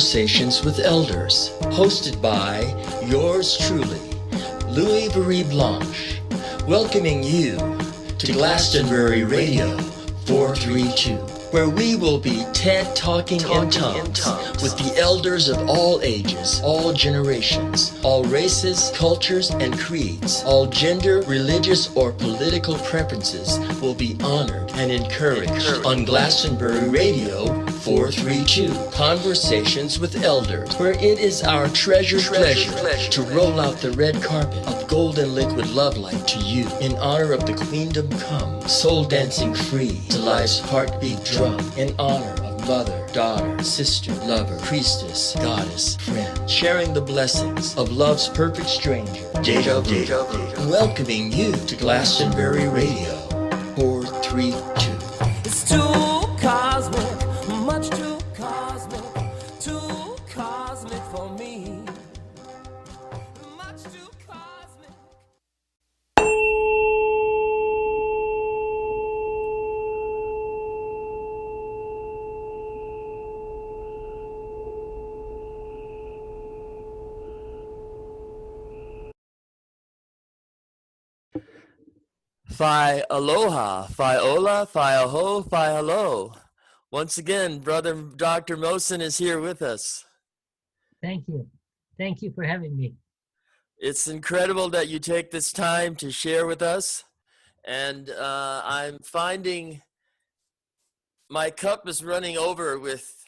Conversations with Elders, hosted by yours truly, Louis-Virie Blanche, welcoming you to Glastonbury Radio 432, where we will be TED Talking in tongues with the elders of all ages, all generations, all races, cultures, and creeds. All gender, religious, or political preferences will be honored and encouraged on Glastonbury Radio 432, Conversations with Elders, where it is our treasured pleasure to roll out the red carpet of golden liquid love light to you in honor of the Queendom Come, soul dancing free to life's heartbeat drum, in honor of mother, daughter, sister, lover, priestess, goddess, friend, sharing the blessings of love's perfect stranger, Deja Vu, welcoming you to Glastonbury Radio 432. It's too cosmic, much too cosmic for me. Much too cosmic. Phi aloha, phi ola, phi aho, phi hello. Once again, Brother Dr. Mohsen is here with us. Thank you. Thank you for having me. It's incredible that you take this time to share with us. And I'm finding my cup is running over with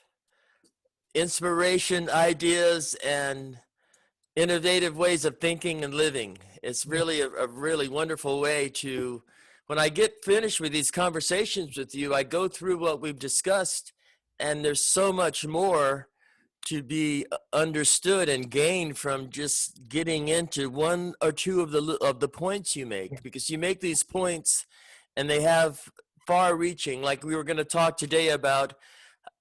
inspiration, ideas, and innovative ways of thinking and living. It's really a really wonderful way to, when I get finished with these conversations with you, I go through what we've discussed, and there's so much more to be understood and gained from just getting into one or two of the points you make, because you make these points and they have far-reaching, like we were going to talk today about.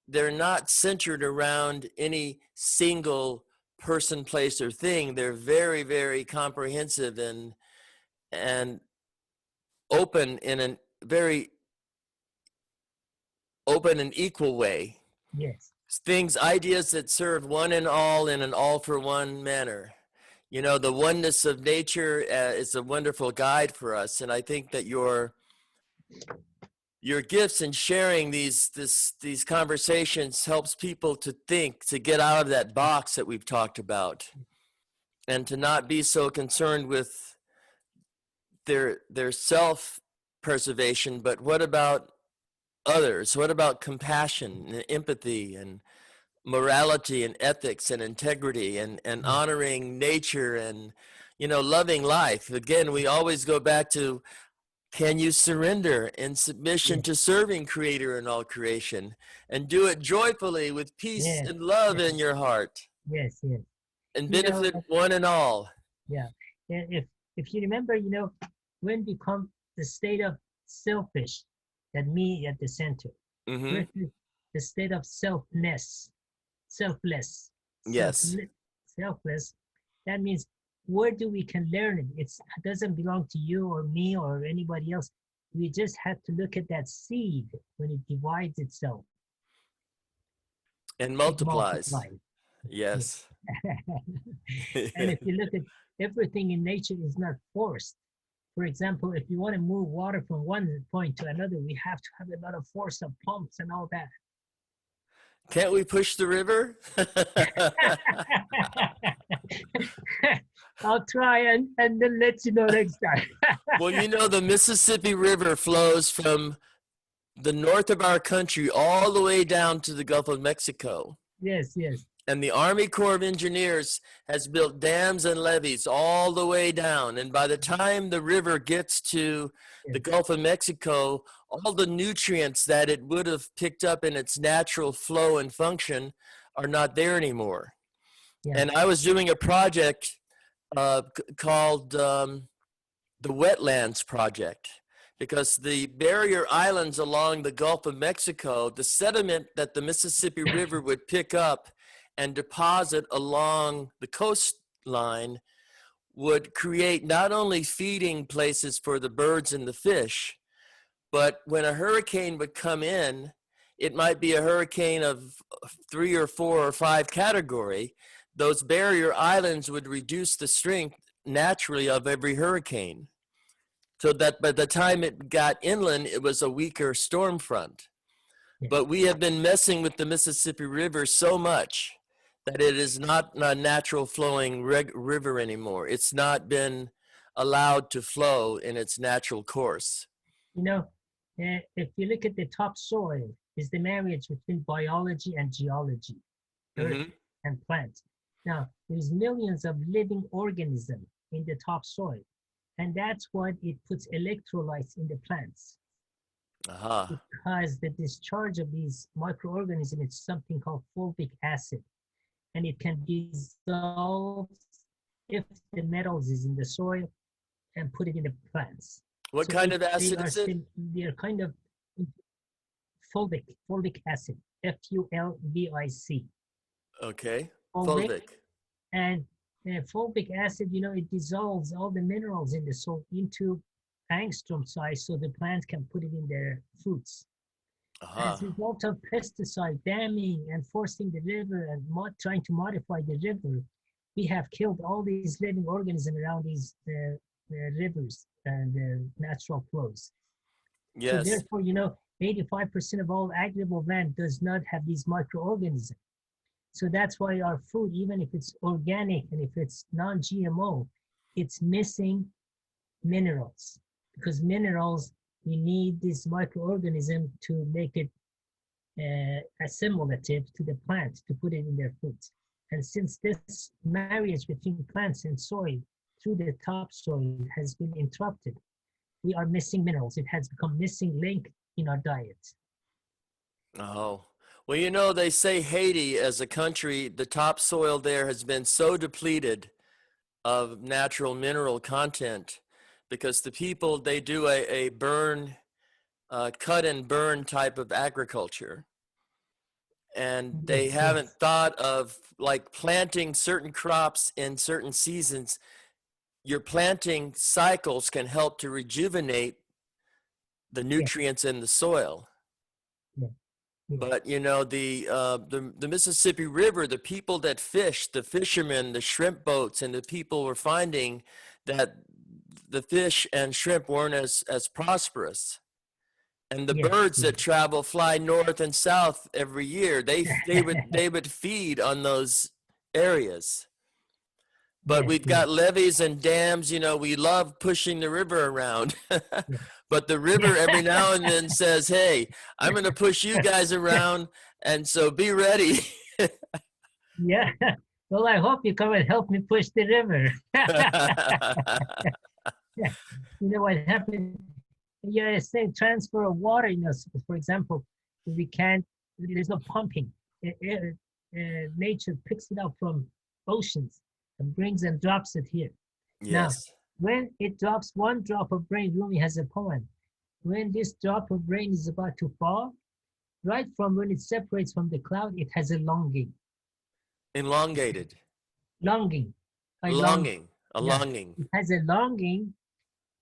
They're not centered around any single person, place, or thing. They're very, very comprehensive and open in a very open and equal way. Yes. Things, ideas that serve one and all in an all-for-one manner. You know, the oneness of nature is a wonderful guide for us, and I think that your gifts in sharing these conversations helps people to think, to get out of that box that we've talked about, and to not be so concerned with their self-preservation, but what about others? What about compassion and empathy and morality and ethics and integrity and honoring nature and, you know, loving life? Again, we always go back to, can you surrender in submission to serving Creator in all creation, and do it joyfully with peace and love in your heart? Yes, yes. And benefit one and all. Yeah. If you remember, when we come the state of selfish, that me at the center, versus the state of selfless, Yes. selfless, that means where do we can learn it? It doesn't belong to you or me or anybody else. We just have to look at that seed when it divides itself. And multiplies. Yes. And if you look at everything in nature is not forced. For example, if you want to move water from one point to another, we have to have a lot of force of pumps and all that. Can't we push the river? I'll try and then let you know next time. Well, you know, the Mississippi River flows from the north of our country all the way down to the Gulf of Mexico. Yes, yes. And the Army Corps of Engineers has built dams and levees all the way down. And by the time the river gets to the Gulf of Mexico, all the nutrients that it would have picked up in its natural flow and function are not there anymore. Yeah. And I was doing a project called the Wetlands Project, because the barrier islands along the Gulf of Mexico, the sediment that the Mississippi River would pick up and deposit along the coastline would create not only feeding places for the birds and the fish, but when a hurricane would come in, it might be a hurricane of 3 or 4 or 5 category, those barrier islands would reduce the strength naturally of every hurricane. So that by the time it got inland, it was a weaker storm front. But we have been messing with the Mississippi River so much that it is not a natural flowing river anymore. It's not been allowed to flow in its natural course. You know, if you look at the topsoil, is the marriage between biology and geology, earth and plants. Now, there's millions of living organisms in the topsoil, and that's what it puts electrolytes in the plants. Because the discharge of these microorganisms is something called fulvic acid, and it can dissolve if the metals is in the soil and put it in the plants. What kind of acid is it? They're kind of fulvic acid, Fulvic. Okay, fulvic. And fulvic acid, you know, it dissolves all the minerals in the soil into angstrom size so the plants can put it in their fruits. As a result of pesticide damming and forcing the river and trying to modify the river, we have killed all these living organisms around these rivers and natural flows. Yes. So therefore, you know, 85% of all agricultural land does not have these microorganisms. So that's why our food, even if it's organic and if it's non-GMO, it's missing minerals. Because minerals, we need this microorganism to make it assimilative to the plant, to put it in their foods. And since this marriage between plants and soil through the topsoil has been interrupted, we are missing minerals. It has become missing link in our diet. Oh, well, you know, they say Haiti as a country, the topsoil there has been so depleted of natural mineral content because the people, they do a burn, cut and burn type of agriculture. And they haven't thought of like planting certain crops in certain seasons. Your planting cycles can help to rejuvenate the nutrients in the soil. But you know, the Mississippi River, the people that fish, the fishermen, the shrimp boats, and the people were finding that the fish and shrimp weren't as prosperous. And the birds that travel fly north and south every year. They would feed on those areas. But we've got levees and dams, you know, we love pushing the river around. But the river every now and then says, hey, I'm going to push you guys around, and so be ready. Yeah. Well, I hope you come and help me push the river. You know what happened? Yeah, say transfer of water, you know, for example, there's no pumping. Nature picks it up from oceans and brings and drops it here. Yes. Now, when it drops one drop of rain, Rumi has a poem. When this drop of rain is about to fall, right from when it separates from the cloud, it has a longing. Elongated. Longing. Longing. A Yeah. longing. It has a longing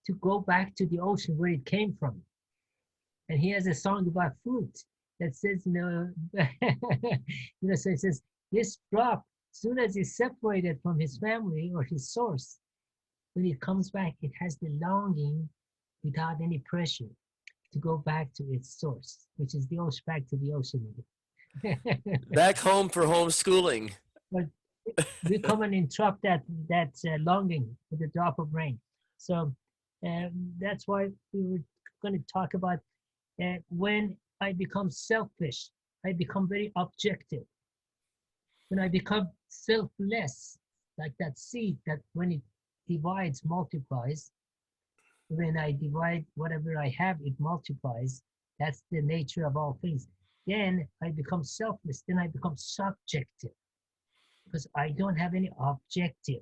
to go back to the ocean where it came from. And he has a song about food that says, you know, so it says, this drop, as soon as it's separated from his family or his source, when it comes back, it has the longing without any pressure to go back to its source, which is the ocean, back to the ocean again. Back home for homeschooling. But we come and interrupt that longing with a drop of rain. So that's why we were going to talk about when I become selfish, I become very objective. When I become selfless, like that seed that when it divides, multiplies. When I divide whatever I have, it multiplies. That's the nature of all things. Then I become selfless. Then I become subjective because I don't have any objective.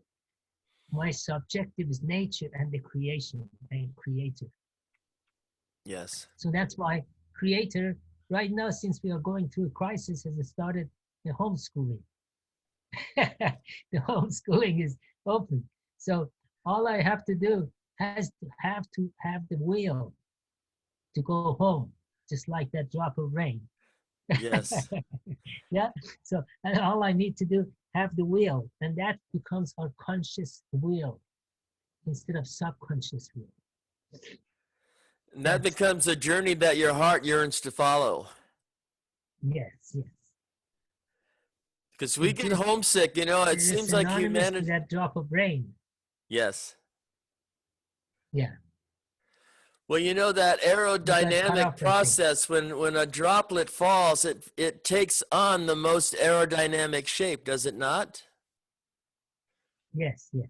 My subjective is nature and the creation and creator. Yes. So that's why creator, right now, since we are going through a crisis, has started the homeschooling. The homeschooling is open. So all I have to do has to have the will to go home, just like that drop of rain. Yes. Yeah. So and all I need to do, have the will, and that becomes our conscious will instead of subconscious will. And that That's becomes a journey that your heart yearns to follow. yes, yes. Because we It get just homesick, you know, it it is seems like synonymous to humanity. that drop of rain. Yes. Yeah. Well, you know that We got cut aerodynamic off, I think. process, when a droplet falls, it takes on the most aerodynamic shape, does it not? Yes, yes.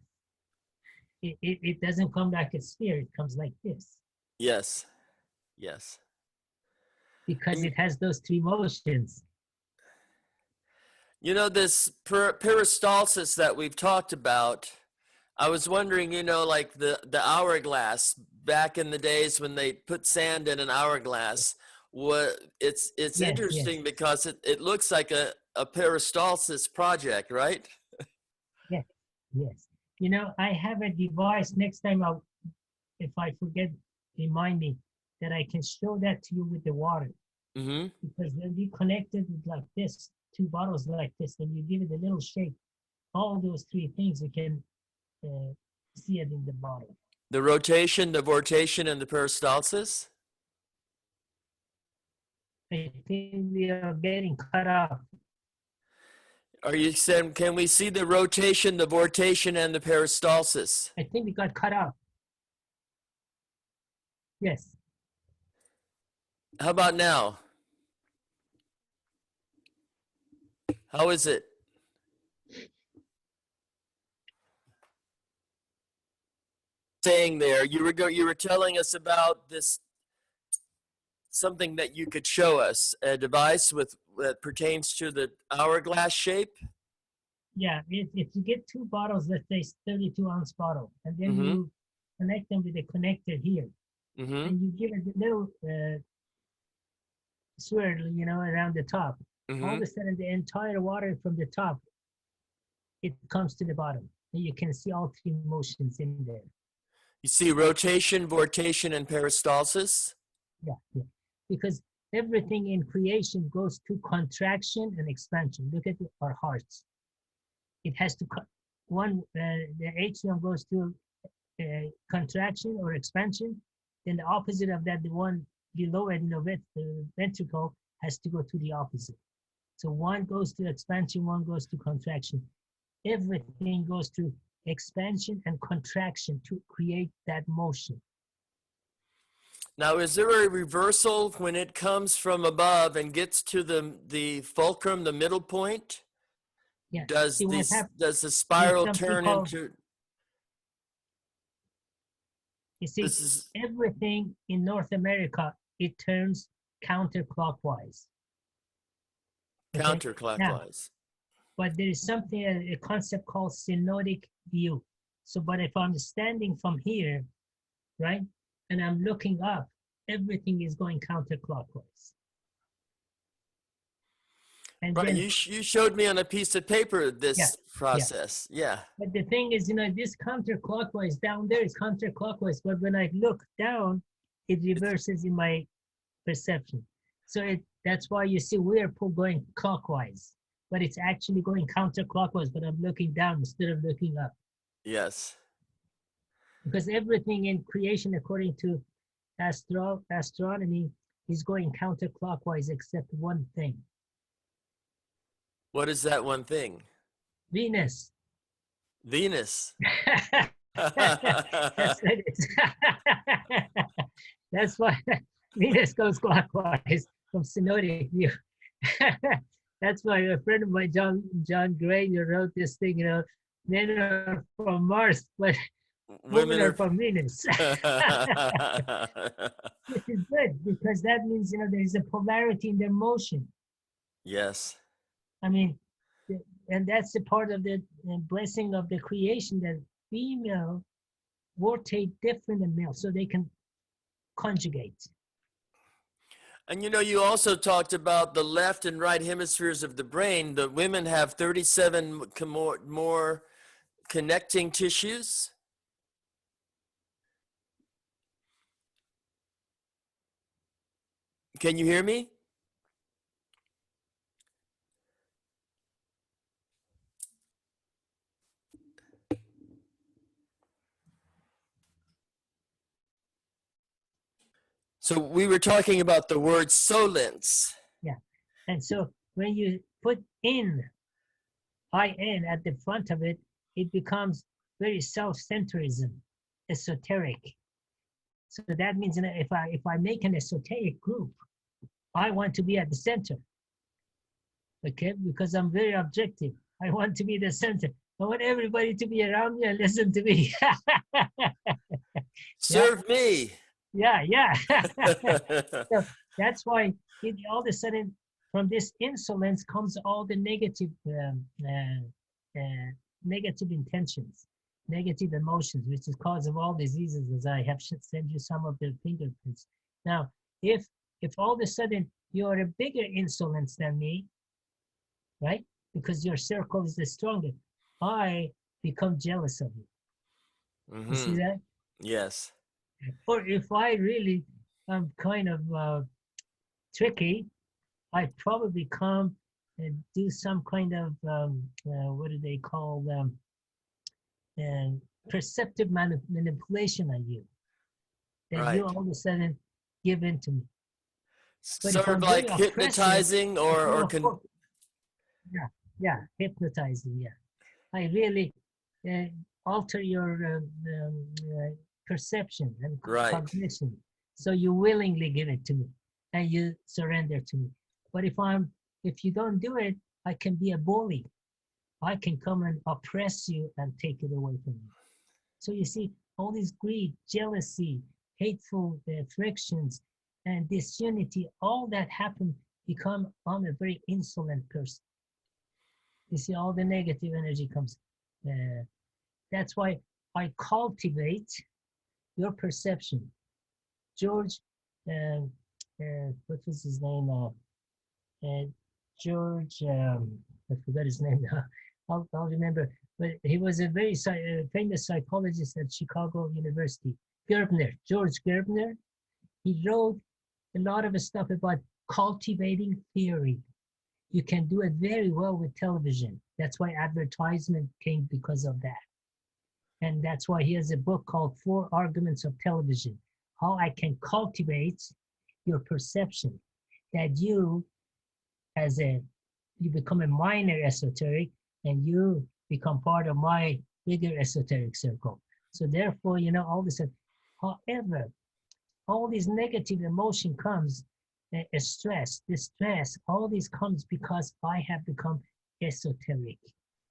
It doesn't come like a sphere, it comes like this Yes. Yes. because And it has those three motions. you know, this peristalsis that we've talked about, I was wondering, you know, like the hourglass back in the days when they put sand in an hourglass, what it's Yes, yes, interesting because it looks like a peristalsis project, right? yes, yes. You know, I have a device. Next time, if I forget, remind me that I can show that to you with the water. Mm-hmm. Because when we connected with like this, two bottles like this, and you give it a little shake, all those three things, you can see it in the bottle. The rotation, the vortation, and the peristalsis. I think we are getting cut off. Are you saying, can we see the rotation, the vortation, and the peristalsis? I think we got cut off. Yes. How about now? How is it? Saying there, you were telling us about this, something that you could show us, a device with that pertains to the hourglass shape. Yeah, if you get two bottles, let's say 32-ounce bottle, and then Mm-hmm. you connect them with a connector here, Mm-hmm. and you give it a little swirl, you know, around the top. All Mm-hmm. of a sudden, the entire water from the top, it comes to the bottom, and you can see all three motions in there. You see rotation, vortation, and peristalsis. Yeah, yeah. Because everything in creation goes to contraction and expansion. Look at our hearts. It has to the atrium goes to contraction or expansion. Then the opposite of that, the one below it, the ventricle, has to go to the opposite. So one goes to expansion, one goes to contraction. Everything goes to expansion and contraction to create that motion. Now, is there a reversal when it comes from above and gets to the fulcrum, the middle point? Yeah. Does See what happens? does the There's spiral something turn called, into? you see, This is everything in North America, it turns counterclockwise. Okay. Now, counterclockwise. but there is something, a concept called synodic view. So, but if I'm standing from here, right, and I'm looking up, everything is going counterclockwise. And Right, then, you showed me on a piece of paper yeah, this yeah. process. Yeah. But the thing is, you know, this counterclockwise down there is counterclockwise, but when I look down, it reverses in my perception. So that's why you see Whirlpool going clockwise, but it's actually going counterclockwise, but I'm looking down instead of looking up. Yes. Because everything in creation, according to astronomy, is going counterclockwise except one thing. What is that one thing? Venus. Venus. That's what it is. That's why Venus goes clockwise from synodic view. That's why a friend of mine, John Gray, wrote this thing, you know, men are from Mars, but women are from Venus. Which is good because that means, you know, there is a polarity in their motion. Yes. I mean, and that's the part of the blessing of the creation, that female rotate different than male, so they can conjugate. And you know, you also talked about the left and right hemispheres of the brain. The women have 37 more connecting tissues. Can you hear me? So we were talking about the word solence. Yeah. And so when you put in, I-N at the front of it, it becomes very self-centerism, esoteric. So that means, you know, if I make an esoteric group, I want to be at the center. Okay, because I'm very objective. I want to be the center. I want everybody to be around me and listen to me. Serve me. Yeah, yeah. So that's why all of a sudden, from this insolence comes all the negative intentions, negative emotions, which is cause of all diseases, as I have sent you some of the fingerprints. Now, if all of a sudden you are a bigger insolence than me, right? Because your circle is the strongest, I become jealous of you. You see that? Yes. Or if I really am kind of tricky, I probably come and do some kind of what do they call them? Perceptive manipulation on you. That Right. you all of a sudden give in to me. But if Sort of I'm very like oppressive, hypnotizing yeah, hypnotizing. Yeah, I really alter your perception and Right. cognition, so you willingly give it to me and you surrender to me. But if you don't do it, I can be a bully. I can come and oppress you and take it away from you. So you see, all this greed, jealousy, hateful frictions, and disunity, all that happen become, I'm a very insolent person. You see, all the negative energy comes. That's why I cultivate your perception. George, what was his name? George, I forgot his name now. I'll remember. But he was a very famous psychologist at Chicago University. George Gerbner. He wrote a lot of stuff about cultivating theory. You can do it very well with television. That's why advertisement came because of that. And that's why he has a book called 4 Arguments of Television, how I can cultivate your perception that you become a minor esoteric and you become part of my bigger esoteric circle. So therefore, you know, all this, however, all these negative emotion comes, stress, distress, all this comes because I have become esoteric.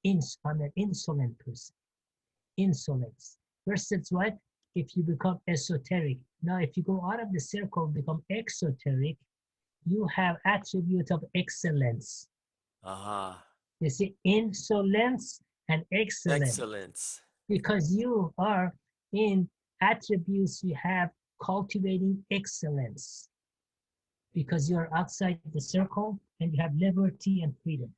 I'm an insolent person. Insolence. Versus what? If you become esoteric. Now, if you go out of the circle and become exoteric, you have attribute of excellence. You see, insolence and excellence. Because you are in attributes, you have cultivating excellence. Because you're outside the circle and you have liberty and freedom.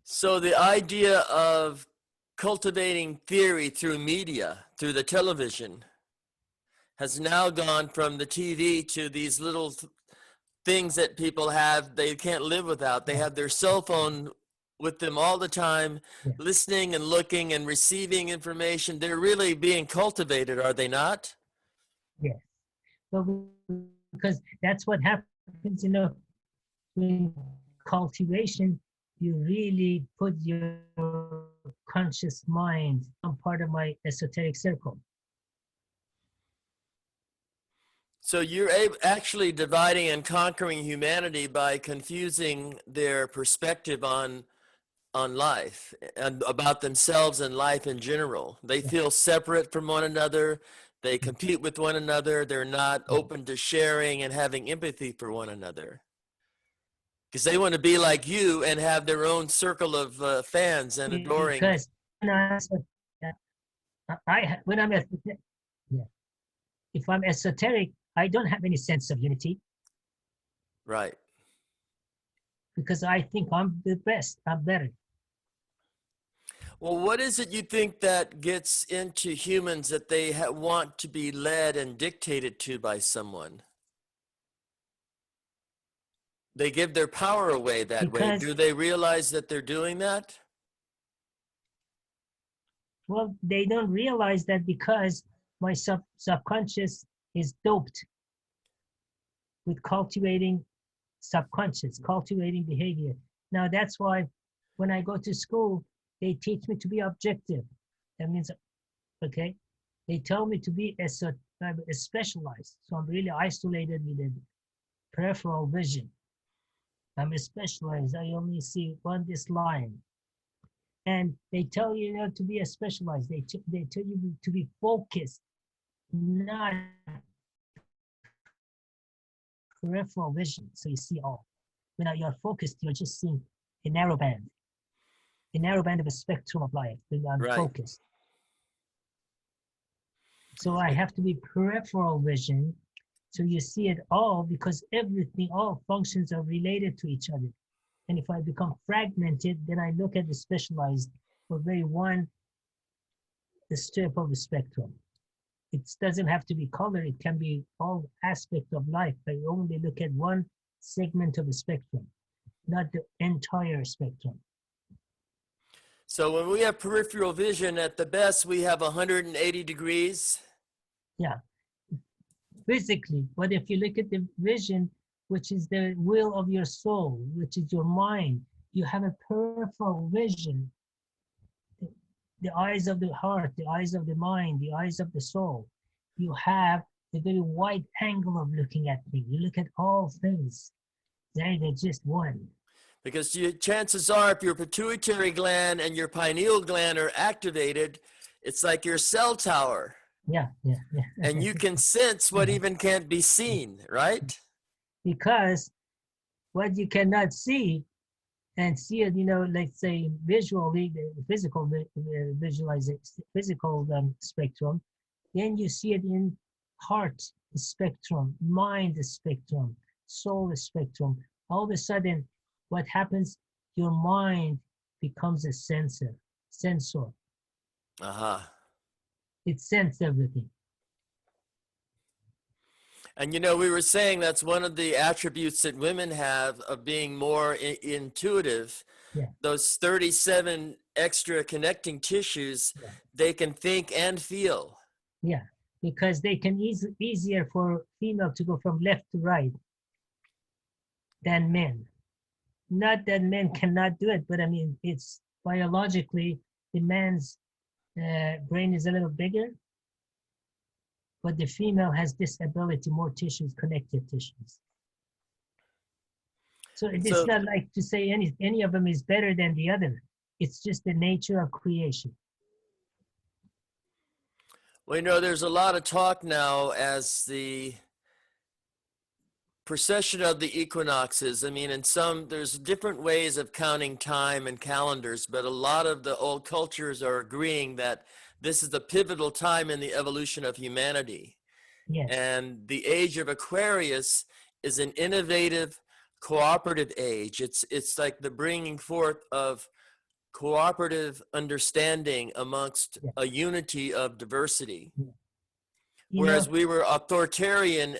So the idea of cultivating theory through media, through the television, has now gone from the TV to these little things that people have they can't live without. They have their cell phone with them all the time, listening and looking and receiving information. They're really being cultivated, are they not? Yes. Well, because that's what happens, you know, in cultivation, you really put your conscious mind on part of my esoteric circle. So you're actually dividing and conquering humanity by confusing their perspective on life and about themselves and life in general. They feel separate from one another. They compete with one another. They're not open to sharing and having empathy for one another. Because they want to be like you and have their own circle of fans and adoring. Because if I'm esoteric, I don't have any sense of unity. Right. Because I think I'm the best, I'm better. Well, what is it you think that gets into humans that they want to be led and dictated to by someone? They give their power away that way. Do they realize that they're doing that? Well, they don't realize that because my subconscious is doped with cultivating subconscious, cultivating behavior. Now that's why when I go to school, they teach me to be objective. That means, okay, they tell me to be a specialized. So I'm really isolated with a peripheral vision. I'm a specialized. I only see this line. And they tell you, to be a specialized. They tell you to be focused, not peripheral vision. So you see all. When you're focused, you're just seeing a narrow band of a spectrum of life. When I'm Right. focused. So I have to be peripheral vision. So you see it all, because everything, all functions are related to each other. And if I become fragmented, then I look at the specialized for very one step of the spectrum. It doesn't have to be color. It can be all aspect of life. I only look at one segment of the spectrum, not the entire spectrum. So when we have peripheral vision, at the best, we have 180 degrees. Yeah, physically. But if you look at the vision, which is the will of your soul, which is your mind, you have a peripheral vision. The eyes of the heart, the eyes of the mind, the eyes of the soul. You have a very wide angle of looking at things. You look at all things. They're just one. Because chances are, if your pituitary gland and your pineal gland are activated, it's like your cell tower. Yeah. And you can sense what even can't be seen, right? Because what you cannot see, and see it, let's say visually, the physical visualization, physical spectrum, then you see it in heart spectrum, mind spectrum, soul spectrum. All of a sudden, what happens? Your mind becomes a sensor. Uh-huh. It senses everything. And we were saying that's one of the attributes that women have of being more intuitive. Yeah. Those 37 extra connecting tissues, Yeah. They can think and feel. Yeah, because they can easier for female to go from left to right than men. Not that men cannot do it, but I mean, it's biologically, the man's brain is a little bigger, but the female has this ability, more tissues, connective tissues. So it's not like to say any of them is better than the other. It's just the nature of creation. Well, there's a lot of talk now as the precession of the equinoxes. I mean, there's different ways of counting time and calendars, but a lot of the old cultures are agreeing that this is the pivotal time in the evolution of humanity. Yes. And the age of Aquarius is an innovative, cooperative age. It's like the bringing forth of cooperative understanding amongst a unity of diversity. Whereas we were authoritarian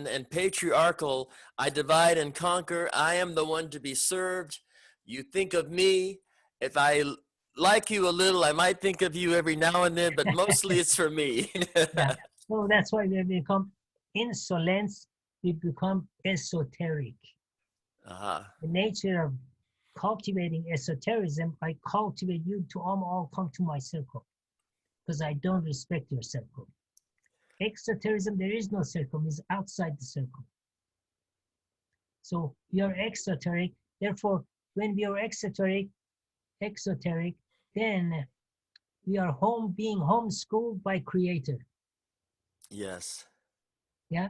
and patriarchal. I divide and conquer. I am the one to be served. You think of me. If I like you a little, I might think of you every now and then, but mostly it's for me. Yeah. So that's why we become insolence. We become esoteric. Uh-huh. The nature of cultivating esotericism, I cultivate you to all come to my circle, because I don't respect your circle. Exoterism, there is no circle, is outside the circle. So we are exoteric. Therefore, when we are exoteric, then we are being homeschooled by Creator. Yes. Yeah.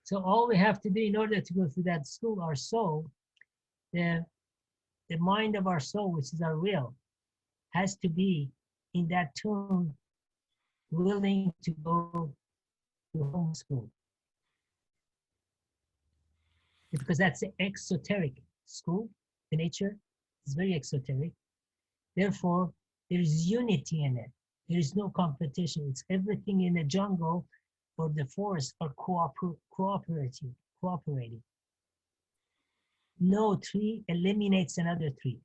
So all we have to do in order to go through that school, our soul, the mind of our soul, which is our will, has to be in that tune, willing to go to homeschool. Because that's the exoteric school. The nature is very exoteric. Therefore, there is unity in it. There is no competition. It's everything in the jungle or the forest are cooperating. No tree eliminates another tree.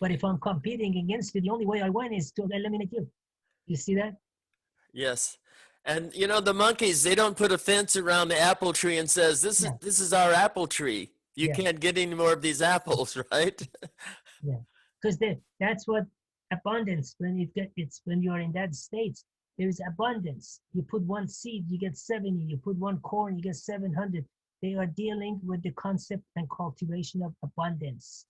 But if I'm competing against you, the only way I win is to eliminate you. You see that? Yes. And you know, the monkeys, they don't put a fence around the apple tree and says, Yeah, this is our apple tree. You yeah, can't get any more of these apples, right? yeah. Because that's what abundance, it's when you're in that state, there is abundance. You put one seed, you get 70. You put one corn, you get 700. They are dealing with the concept and cultivation of abundance,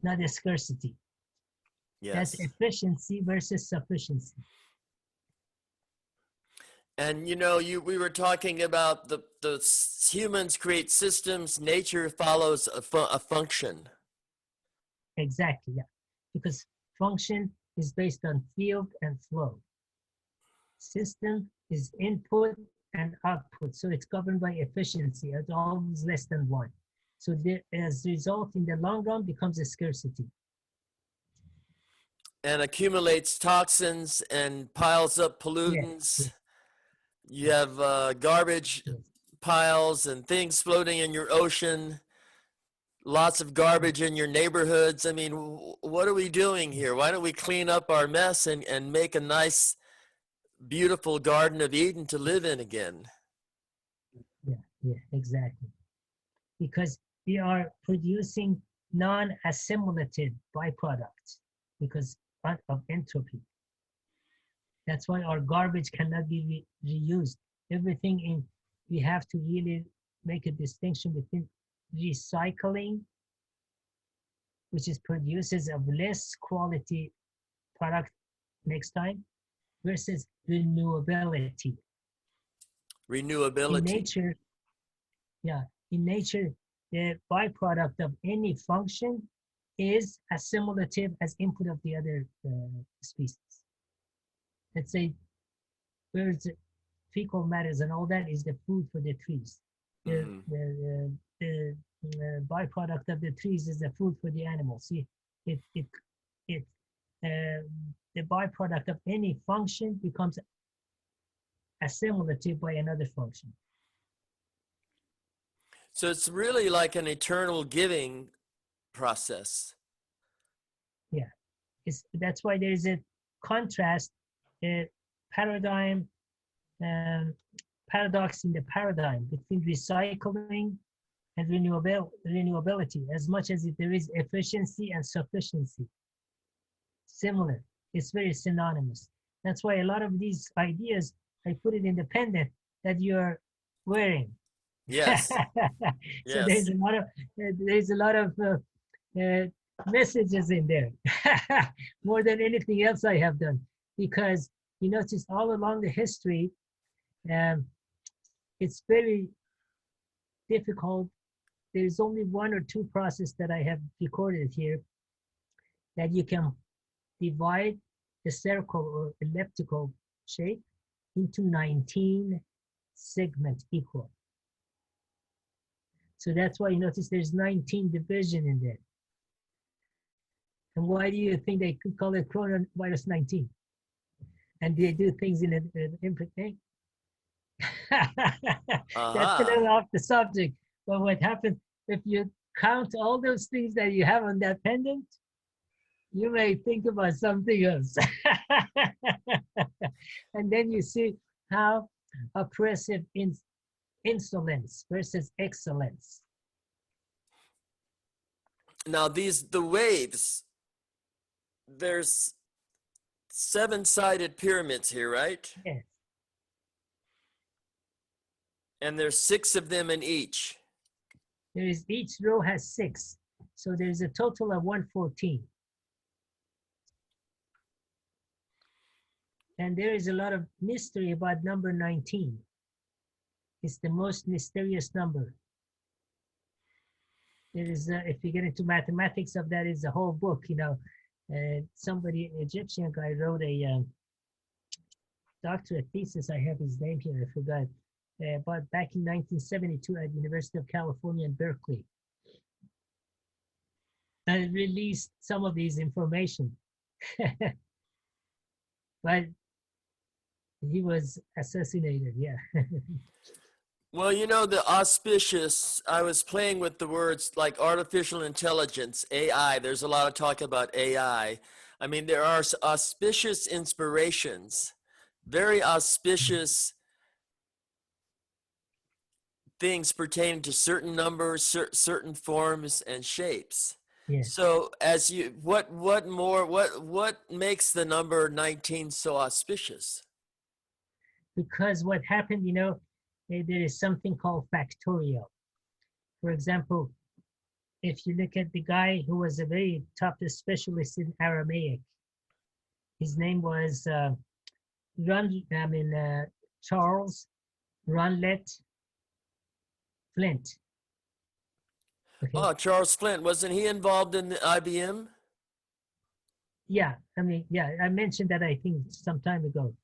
not a scarcity. That's Yes. efficiency versus sufficiency. And you know, we were talking about humans create systems, nature follows a function. Exactly, yeah. Because function is based on field and flow. System is input and output. So it's governed by efficiency. It's always less than one. So as a result, in the long run, becomes a scarcity. And accumulates toxins and piles up Yeah, pollutants. yeah, You have garbage yeah. piles and things floating in your ocean, lots of garbage in your neighborhoods. I mean, what are we doing here? Why don't we clean up our mess and make a nice, beautiful Garden of Eden to live in again? Yeah, yeah, exactly. Because we are producing non-assimilative byproducts because of entropy. That's why our garbage cannot be reused. Everything we have to really make a distinction between recycling, which is produces of less quality product next time, versus renewability. In Renewability. nature, yeah, in nature, the byproduct of any function is assimilative as input of the other species. Let's say birds, fecal matters and all that is the food for the trees. The, Mm-hmm. the byproduct of the trees is the food for the animals. See, it the byproduct of any function becomes assimilative by another function. So it's really like an eternal giving process. Yeah, that's why there is a contrast, a paradigm, um, paradox in the paradigm between recycling and renewability. As much as there is efficiency and sufficiency, similar. It's very synonymous. That's why a lot of these ideas, I put it independent that you're wearing. Yes. So Yes. there's a lot of messages in there, more than anything else I have done. Because you notice all along the history, it's very difficult. There's only one or two processes that I have recorded here that you can divide a circle or elliptical shape into 19 segments equal. So that's why you notice there's 19 division in there. And why do you think they could call it coronavirus 19? And they do things in an input thing. That's a little off the subject. But what happens if you count all those things that you have on that pendant, you may think about something else. And then you see how oppressive insolence versus excellence. Now the waves, there's 7-sided pyramids here, right? Yes. And there's 6 of them in each. There is, each row has 6. So there's a total of 114. And there is a lot of mystery about number 19. It's the most mysterious number. There is, if you get into mathematics of that, is a whole book, you know. Somebody, Egyptian guy, wrote a doctorate thesis. I have his name here, I forgot. But back in 1972 at University of California in Berkeley. And released some of these information. But he was assassinated, yeah. Well, you know, the auspicious, I was playing with the words like artificial intelligence, AI. There's a lot of talk about AI. I mean, there are auspicious inspirations very auspicious things pertaining to certain numbers, certain forms and shapes. Yeah. So as you, what makes the number 19 so auspicious? Because what happened, there is something called factorial. For example, if you look at the guy who was a very top specialist in Aramaic, his name was Charles Runlet Flint. Okay. Oh, Charles Flint, wasn't he involved in the IBM? Yeah, I mentioned that I think some time ago.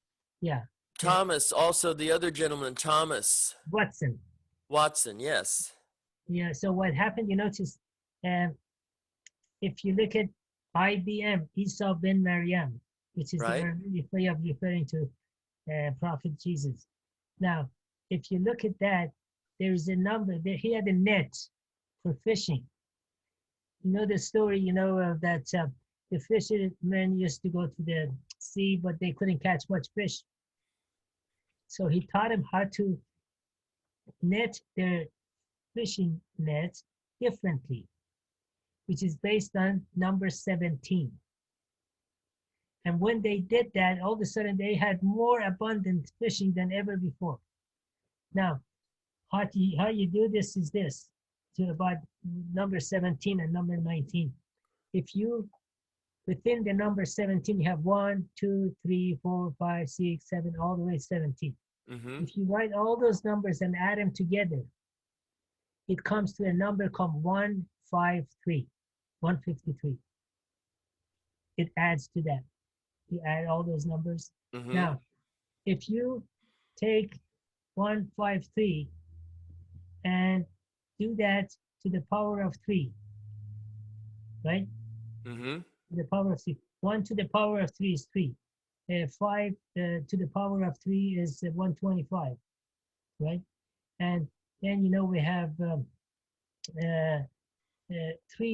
Yeah. Thomas, also the other gentleman, Thomas Watson. Yes. Yeah. So what happened? You notice, if you look at IBM, Isa ben Maryam, which is Right. the Arabic way of referring to Prophet Jesus. Now, if you look at that, there is a number there. He had a net for fishing. You know the story, of that the fishermen used to go to the sea, but they couldn't catch much fish. So he taught them how to net their fishing nets differently, which is based on number 17. And when they did that, all of a sudden they had more abundant fishing than ever before. Now, how you do this is this, to about number 17 and number 19. If you, within the number 17, you have 1, 2, 3, 4, 5, 6, 7, all the way to 17. Mm-hmm. If you write all those numbers and add them together, it comes to a number called 153, 153. It adds to that. You add all those numbers. Mm-hmm. Now, if you take 153 and do that to the power of 3, right? Mm-hmm. To the power of 3. 1 to the power of 3 is 3. 5 to the power of 3 is 125, right? And then, we have 3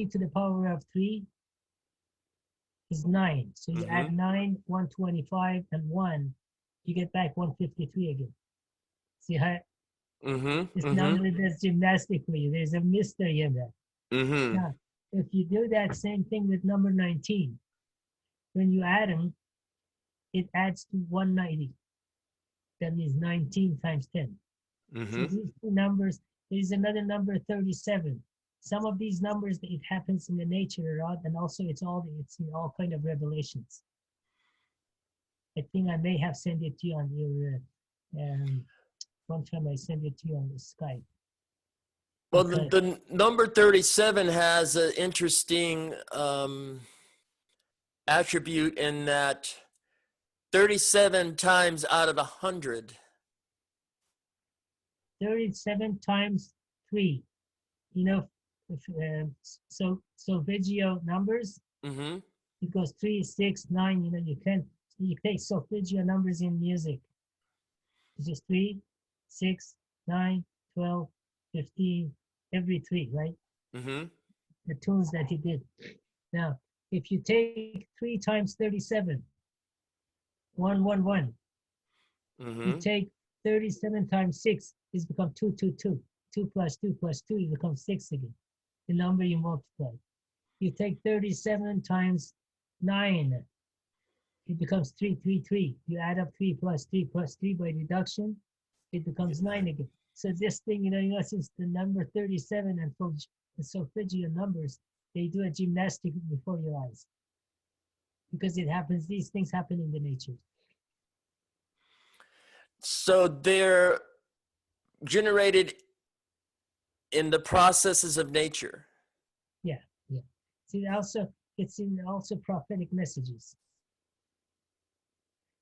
to the power of 3 is 9. So you add 9, 125, and 1, you get back 153 again. See how this number does gymnastics for you. There's a mystery in that. Mm-hmm. Now, if you do that same thing with number 19, when you add them, it adds to 190. That means 19 times 10. Mm-hmm. So these two numbers, there's another number 37. Some of these numbers, it happens in the nature, and also it's in all kind of revelations. I think I may have sent it to you on your, one time I sent it to you on the Skype. Well, the number 37 has an interesting attribute in that 37 times out of 100. 37 times 3. So solfeggio numbers, Mm-hmm. it goes 3, 6, 9. You take solfeggio numbers in music. It's just 3, 6, 9, 12, 15, every 3, right? Mm-hmm. The tunes that he did. Now, if you take 3 times 37, 111. Mm-hmm. You take 37 times 6, it's become 222. 2 plus 2 plus 2, it becomes 6 again. The number you multiply. You take 37 times 9, it becomes 333. You add up 3 plus 3 plus 3 by deduction, it becomes 9 again. So this thing, since the number 37 and the solfeggio numbers, they do a gymnastic before your eyes. Because it happens, these things happen in the nature. So they're generated in the processes of nature. Yeah. See, it's in also prophetic messages.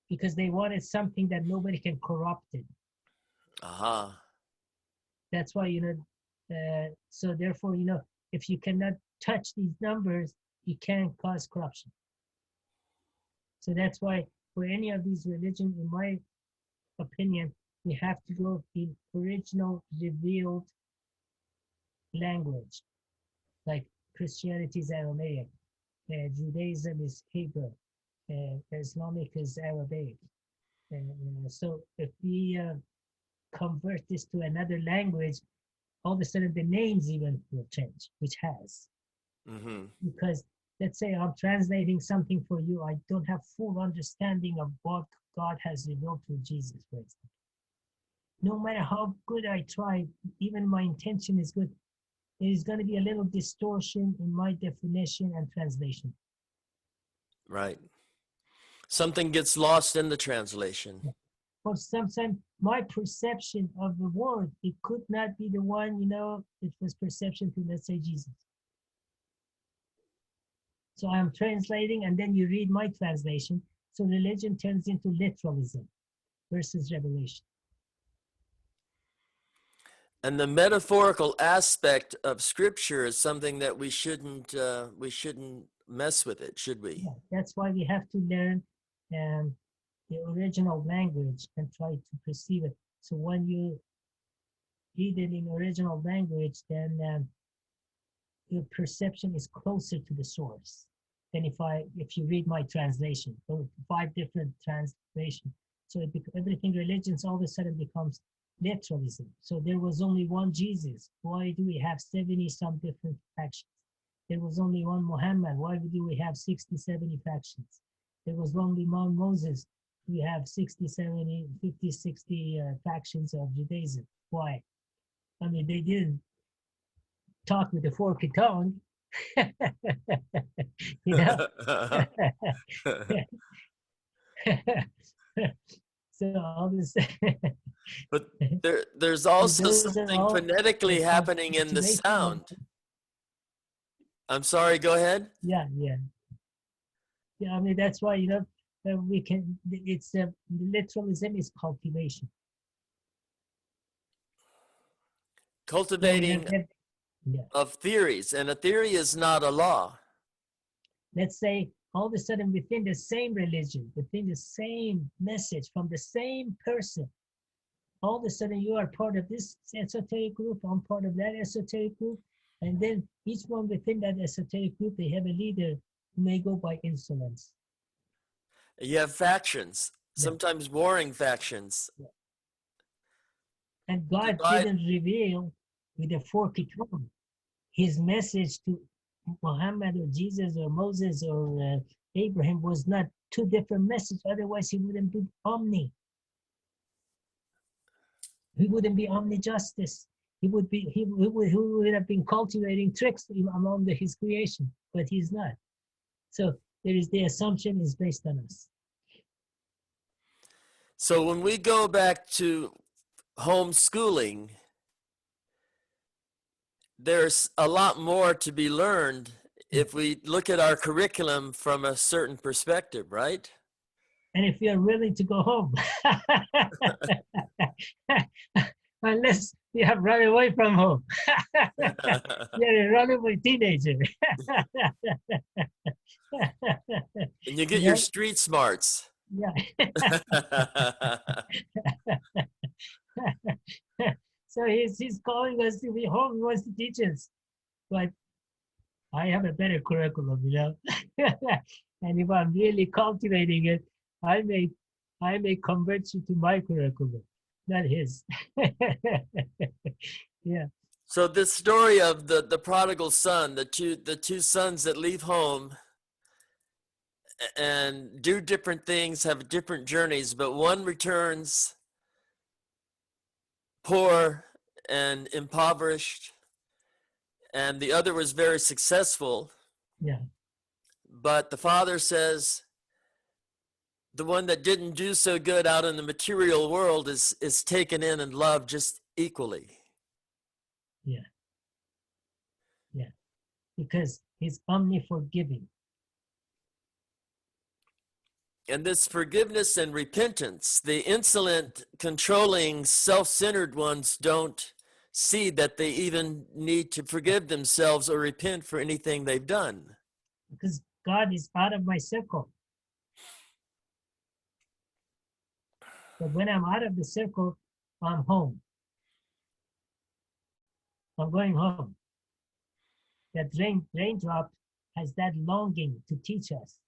Because they wanted something that nobody can corrupt it. Uh-huh. That's why, so therefore, if you cannot touch these numbers, you can't cause corruption. So that's why for any of these religions, in my opinion, we have to go in original revealed language. Like Christianity is Aramaic, Judaism is Hebrew, Islamic is Arabic. So if we convert this to another language, all of a sudden the names even will change, which has. Mm-hmm. Because let's say I'm translating something for you, I don't have full understanding of what God has revealed through Jesus, for instance. No matter how good I try, even my intention is good, there is going to be a little distortion in my definition and translation. Right. Something gets lost in the translation. Or sometimes my perception of the word, it could not be the one, it was perception to, let's say, Jesus. So I'm translating, and then you read my translation. So religion turns into literalism versus revelation. And the metaphorical aspect of Scripture is something that we shouldn't mess with it, should we? Yeah, that's why we have to learn the original language and try to perceive it. So when you read it in original language, then your perception is closer to the source than if you read my translation. So 5 different translations. So everything religions all of a sudden becomes literalism. So there was only one Jesus. Why do we have 70 some different factions? There was only one Muhammad. Why do we have 60, 70 factions? There was only one Moses. We have 60, 70, 50, 60 factions of Judaism. Why? I mean, they didn't talk with a forked tongue. you know? So all this. But there's also Those are something all phonetically happening in the sound. I'm sorry, go ahead. Yeah. I mean, that's why, we can, it's literalism is cultivation. Cultivating Yeah. of theories, and a theory is not a law. Let's say all of a sudden within the same religion, within the same message from the same person, all of a sudden you are part of this esoteric group, I'm part of that esoteric group, and then each one within that esoteric group, they have a leader who may go by insolence. You have factions, sometimes warring factions. Yeah. And God didn't reveal with a forked tongue his message to Muhammad or Jesus or Moses or Abraham was not 2 different messages. Otherwise, he wouldn't be omni. He wouldn't be omni justice. He would have been cultivating tricks among his creation, but he's not. So the assumption is based on us. So when we go back to homeschooling, there's a lot more to be learned if we look at our curriculum from a certain perspective, right? And if you're willing to go home, unless you have run away from home, you're a runaway teenager. And you get your street smarts. Yeah. So he's calling us to be home. He wants to teach us, but I have a better curriculum, And if I'm really cultivating it, I may convert you to my curriculum, not his. Yeah. So this story of the prodigal son, the two sons that leave home and do different things, have different journeys, but one returns poor and impoverished, and the other was very successful. Yeah. But the father says the one that didn't do so good out in the material world is taken in and loved just equally. Yeah. Because he's omni-forgiving. And this forgiveness and repentance, the insolent, controlling, self-centered ones don't see that they even need to forgive themselves or repent for anything they've done. Because God is out of my circle. But when I'm out of the circle, I'm home. I'm going home. That raindrop has that longing to teach us.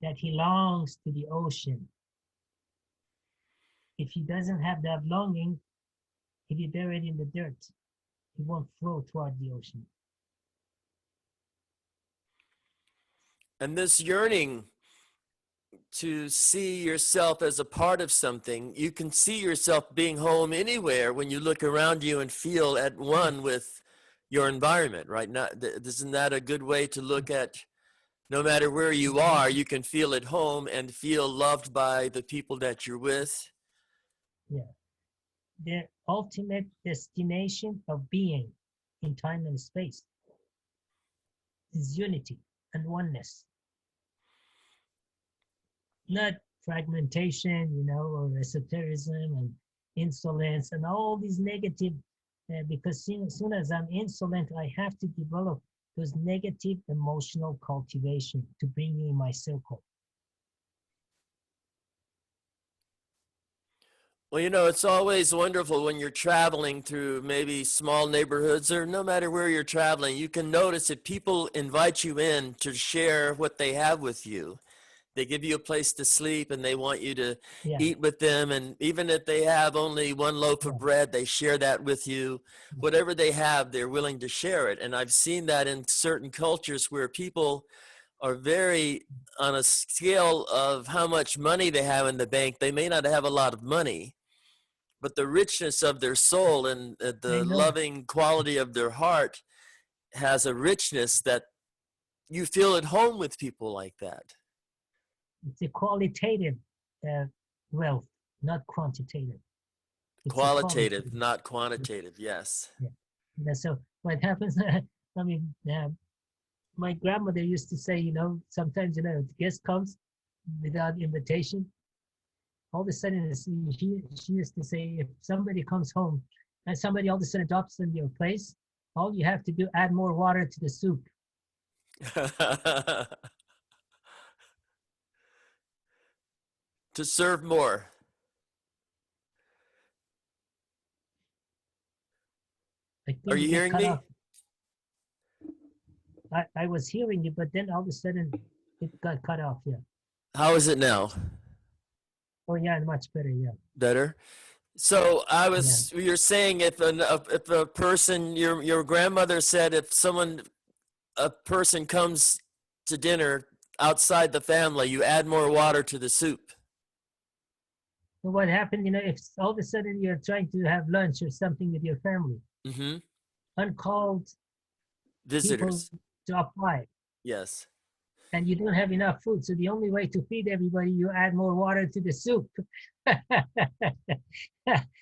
that he longs to the ocean. If he doesn't have that longing, he'll be buried in the dirt. He won't flow toward the ocean. And this yearning to see yourself as a part of something, you can see yourself being home anywhere when you look around you and feel at one with your environment, right? Isn't that a good way to look at, no matter where you are, you can feel at home and feel loved by the people that you're with? Yeah. The ultimate destination of being in time and space is unity and oneness. Not fragmentation, or esotericism and insolence and all these negative, because as soon as I'm insolent, I have to develop those negative emotional cultivation to bring me in my circle. Well, it's always wonderful when you're traveling through maybe small neighborhoods, or no matter where you're traveling, you can notice that people invite you in to share what they have with you. They give you a place to sleep and they want you to Yeah. eat with them. And even if they have only one loaf of bread, they share that with you. Whatever they have, they're willing to share it. And I've seen that in certain cultures where people are very on a scale of how much money they have in the bank. They may not have a lot of money, but the richness of their soul and the loving quality of their heart has a richness that you feel at home with people like that. It's a qualitative wealth, not quantitative. It's Qualitative, not quantitative. Yes. Yeah. So what happens, my grandmother used to say, sometimes, if the guest comes without invitation, all of a sudden, she used to say, if somebody comes home and somebody all of a sudden drops in your place, all you have to do, add more water to the soup. To serve more. Are you hearing me? I was hearing you, but then all of a sudden it got cut off. Yeah. How is it now? Oh yeah, much better. Yeah. Better. So you're saying if a person, your grandmother said, if a person comes to dinner outside the family, you add more water to the soup. So what happened, if all of a sudden you're trying to have lunch or something with your family, uncalled visitors people drop by. Yes. And you don't have enough food. So the only way to feed everybody, you add more water to the soup.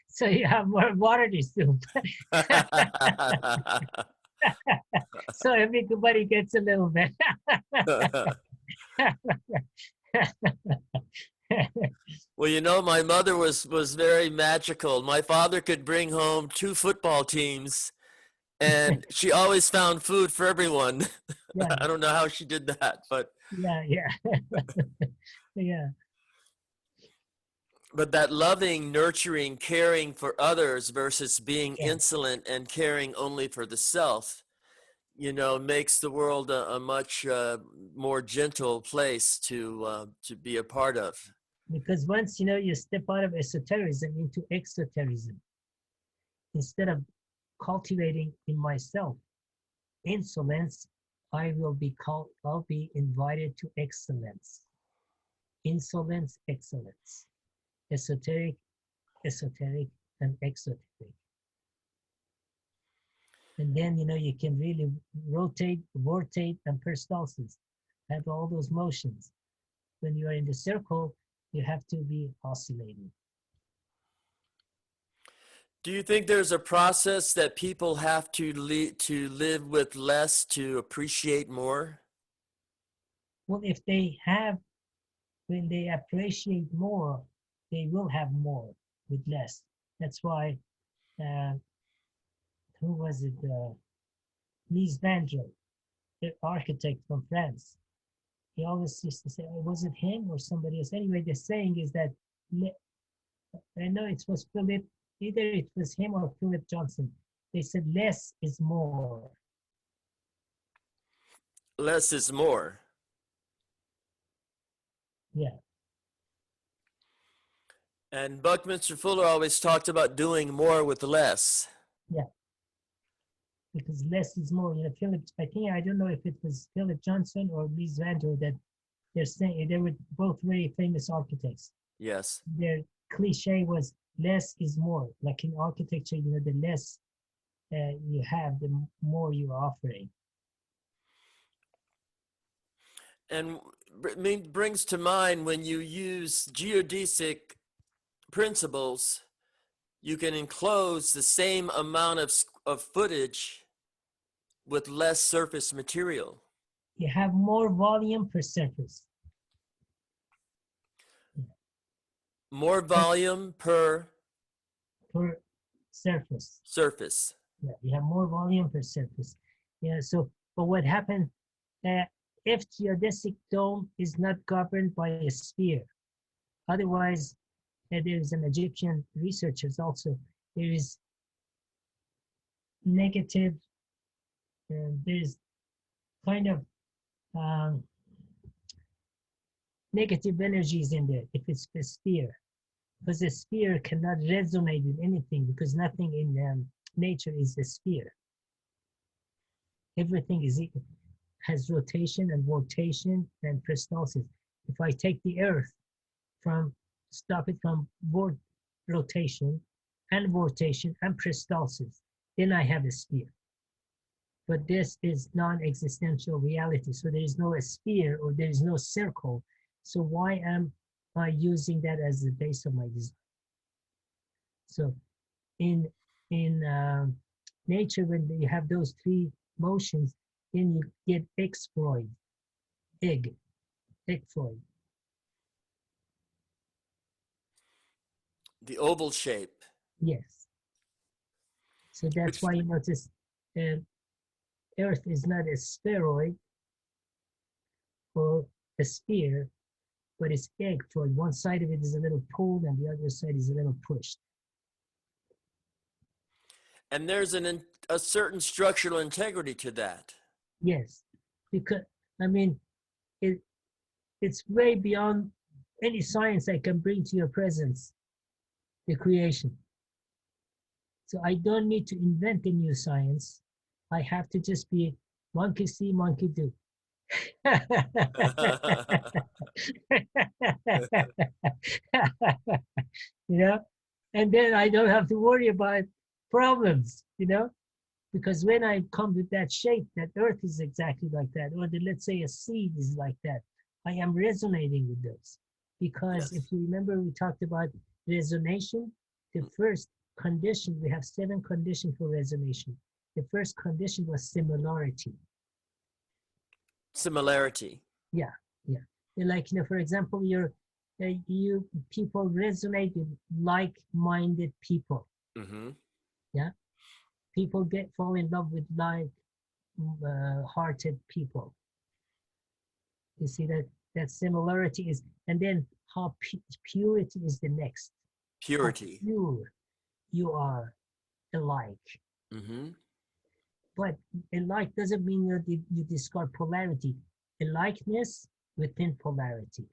So you have more water to soup. So everybody gets a little bit. Well, my mother was very magical. My father could bring home 2 football teams, and she always found food for everyone. Yeah. I don't know how she did that, but yeah. Yeah. But that loving, nurturing, caring for others versus being insolent and caring only for the self, makes the world a much more gentle place to be a part of. Because once you step out of esotericism into exotericism, instead of cultivating in myself insolence, I'll be invited to excellence. Insolence, excellence. Esoteric, and exoteric. And then, you can really rotate, vortate, and peristalsis, have all those motions. When you are in the circle, you have to be oscillating. Do you think there's a process that people have to live with less to appreciate more? Well, when they appreciate more, they will have more with less. That's why, who was it? Louis-Virie, the architect from France. He always used to say, was it him or somebody else? Anyway, the saying is that, I know it was Philip, either it was him or Philip Johnson. They said less is more. Less is more. Yeah, And Buckminster Fuller always talked about doing more with less. yeah. Because less is more. You know, Philip, I think, I don't know if it was Philip Johnson or Louis Virie that they're saying they were both very famous architects. Yes. Their cliche was less is more. Like in architecture, you know, the less you have, the more you're offering. And brings to mind when you use geodesic principles, you can enclose the same amount of footage with less surface material. You have more volume per surface. More volume per Per surface. surface. Yeah, you have more volume per surface. Yeah, so, but what happened, if geodesic dome is not governed by a sphere, otherwise, there's an Egyptian researchers also, there is negative, there's kind of negative energies in there if it's a sphere, because a sphere cannot resonate with anything, because nothing in nature is a sphere. Everything has rotation and rotation and peristalsis. If I take the earth stop it from rotation and rotation and peristalsis, then I have a sphere. But this is non-existential reality. So there is no sphere or there is no circle. So why am I using that as the base of my design? So in nature, when you have those three motions, then you get X-Freud, egg-Freud. The oval shape. Yes. So that's why you notice Earth is not a spheroid or a sphere, but it's egg-Freud. One side of it is a little pulled and the other side is a little pushed. And there's a certain structural integrity to that. Yes, because I mean, it's way beyond any science I can bring to your presence, the creation. So I don't need to invent a new science. I have to just be monkey see, monkey do. You know, and then I don't have to worry about problems, you know, because when I come with that shape, that earth is exactly like that, or let's say a seed is like that, I am resonating with those. Because Yes. if you remember, we talked about resonation. The first condition, we have 7 conditions for resonation. The first condition was similarity. Similarity. Yeah, yeah. Like, you know, for example, you people resonate with like-minded people. Mm-hmm. Yeah, people fall in love with like-hearted people. You see that similarity is, and then how purity is the next. Purity. How pure you are alike. Mm-hmm. But alike doesn't mean that you discard polarity. Alikeness within polarity.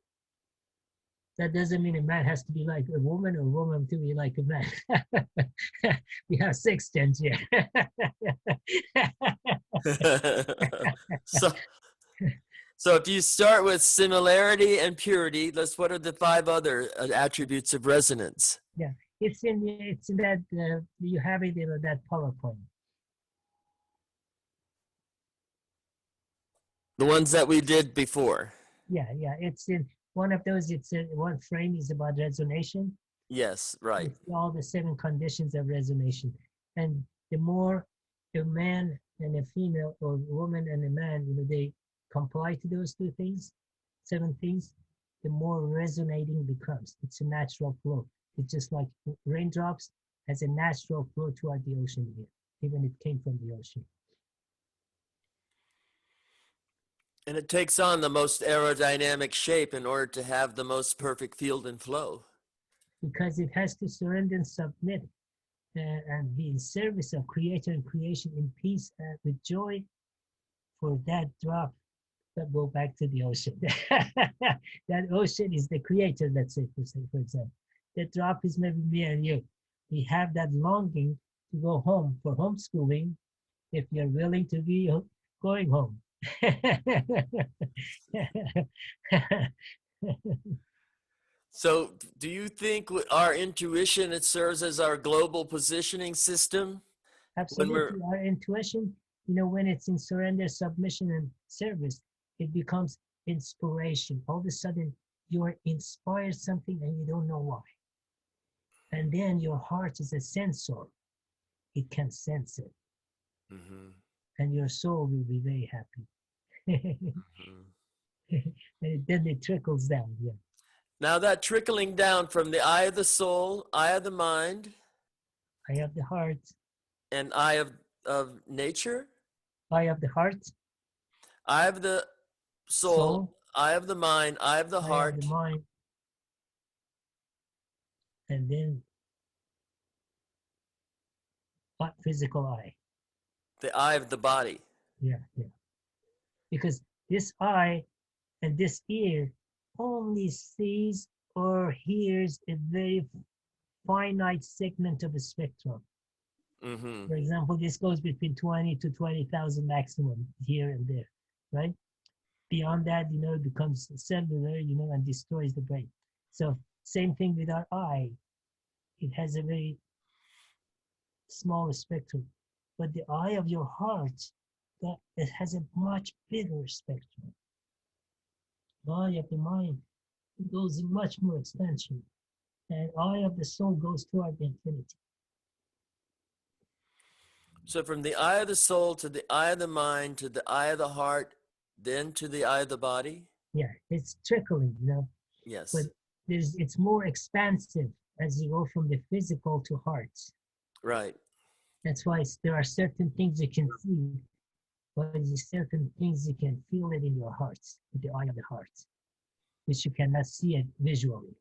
That doesn't mean a man has to be like a woman or a woman to be like a man. We have 6 gens here. So if you start with similarity and purity, what are the 5 other attributes of resonance? Yeah, it's in that you have it in that PowerPoint. The ones that we did before. Yeah, it's in one of those. It's one frame is about resonation. Yes, right. It's all the 7 conditions of resonation, and the more a man and a female, or a woman and a man, you know, they comply to those 2 things, 7 things, the more resonating becomes. It's a natural flow. It's just like raindrops has a natural flow toward the ocean here, even it came from the ocean. And it takes on the most aerodynamic shape in order to have the most perfect field and flow. Because it has to surrender and submit and be in service of creator and creation in peace and with joy for that drop But go back to the ocean. That ocean is the creator, let's say, for example. The drop is maybe me and you. We have that longing to go home for homeschooling if you're willing to be going home. So, do you think our intuition, it serves as our global positioning system? When we're Absolutely. Our intuition, when it's in surrender, submission, and service, it becomes inspiration. All of a sudden, you are inspired something and you don't know why. And then your heart is a sensor. It can sense it. Mhm. And your soul will be very happy. Mhm. And then it trickles down. Yeah. Now that trickling down from the eye of the soul, eye of the mind, Eye of the heart. and eye of nature, Eye of the heart. eye of the soul, Soul. eye of the mind, eye of the Eye of the heart, mind. And then physical eye. the eye of the body. Yeah, yeah. Because this eye and this ear only sees or hears a very finite segment of a spectrum. Mm-hmm. For example, this goes between 20 to 20,000 maximum here and there, right? Beyond that, it becomes cellular, and destroys the brain. So same thing with our eye. It has a very small spectrum. But the eye of your heart, it has a much bigger spectrum. Eye of the mind, it goes in much more expansion. And eye of the soul goes toward infinity. So from the eye of the soul to the eye of the mind to the eye of the heart, then to the eye of the body. Yeah, it's trickling, Yes. but it's more expansive as you go from the physical to heart. Right. That's why there are certain things you can see, but there's certain things you can feel it in your heart, with the eye of the heart, which you cannot see it visually.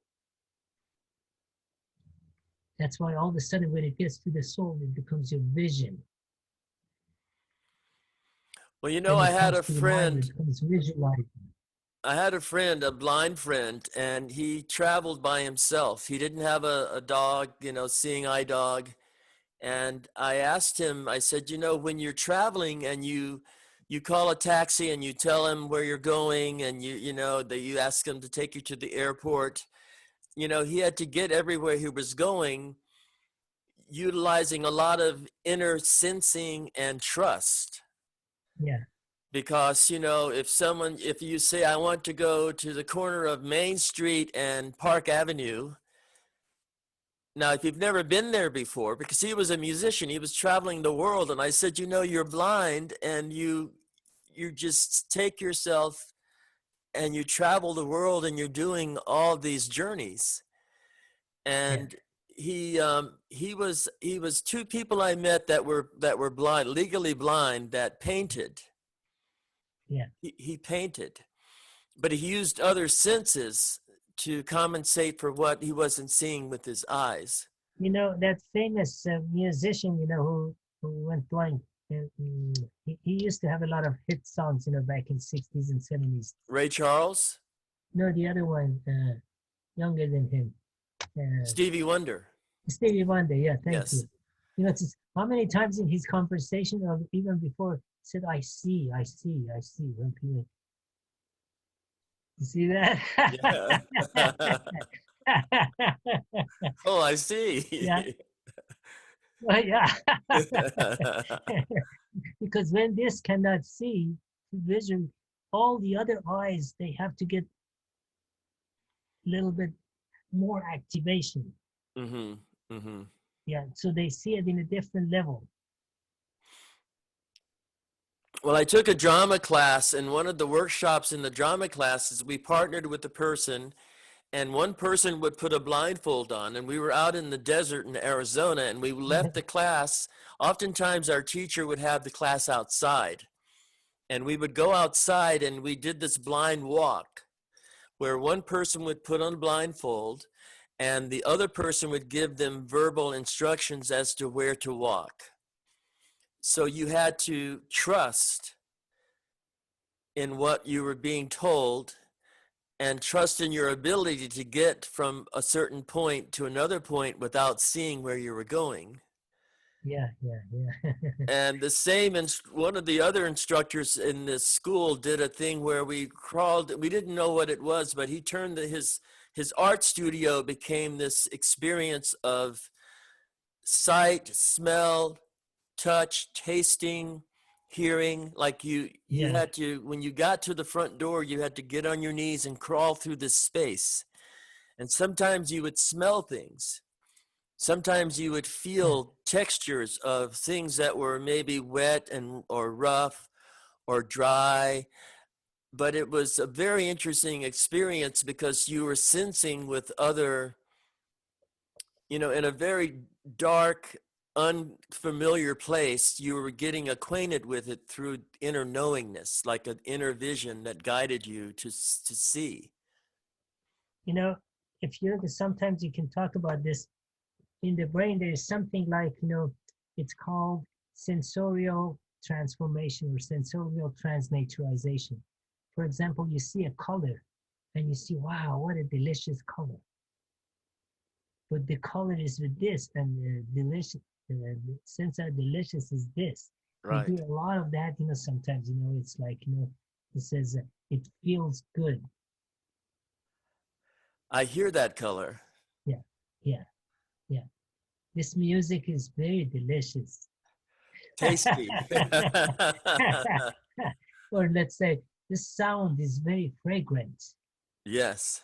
That's why all of a sudden when it gets to the soul, it becomes your vision. Well, When I it had comes a to the mind, friend. it becomes visualizing. I had a friend, a blind friend, and he traveled by himself. He didn't have a dog, seeing eye dog. And I asked him, I said, when you're traveling and you call a taxi and you tell him where you're going and that you ask him to take you to the airport, he had to get everywhere he was going, utilizing a lot of inner sensing and trust. Yeah. Because, if you say, I want to go to the corner of Main Street and Park Avenue. Now, if you've never been there before, because he was a musician, he was traveling the world. And I said, you're blind and you just take yourself and you travel the world and you're doing all these journeys. And he was two people I met that were blind, legally blind, that painted. Yeah. He painted, but he used other senses to compensate for what he wasn't seeing with his eyes. That famous musician, who went blind, he used to have a lot of hit songs, back in 60s and 70s. Ray Charles? No, the other one, younger than him. Stevie Wonder. Stevie Wonder, yeah, thank Yes. you. How many times in his conversation or even before said, I see, when people, you see that? Yeah. Oh, I see. Yeah. Well, yeah. Because when this cannot see vision, all the other eyes, they have to get a little bit more activation. Mm-hmm. Mm-hmm. Yeah, so they see it in a different level. Well, I took a drama class, and one of the workshops in the drama classes, we partnered with the person, and one person would put a blindfold on, and we were out in the desert in Arizona, and we left the class. Oftentimes our teacher would have the class outside, and we would go outside and we did this blind walk where one person would put on a blindfold and the other person would give them verbal instructions as to where to walk. So you had to trust in what you were being told and trust in your ability to get from a certain point to another point without seeing where you were going. Yeah, yeah, yeah. And the same, one of the other instructors in this school did a thing where we crawled, we didn't know what it was, but he turned his art studio became this experience of sight, smell, touch, tasting, hearing. Like you Yeah. had to, when you got to the front door, you had to get on your knees and crawl through this space. And sometimes you would smell things. Sometimes you would feel textures of things that were maybe wet and or rough or dry. But it was a very interesting experience because you were sensing with other, in a very dark, unfamiliar place, you were getting acquainted with it through inner knowingness, like an inner vision that guided you to see. If you look at, sometimes you can talk about this in the brain. There is something like, it's called sensorial transformation or sensorial transnaturization. For example, you see a color and you see, wow, what a delicious color. But the color is with this, and the delicious, the sense of delicious is this. Right. We do a lot of that, sometimes, it's like, it says, it feels good. I hear that color. Yeah, yeah, yeah. This music is very delicious. Tasty. Or let's say, this sound is very fragrant. Yes.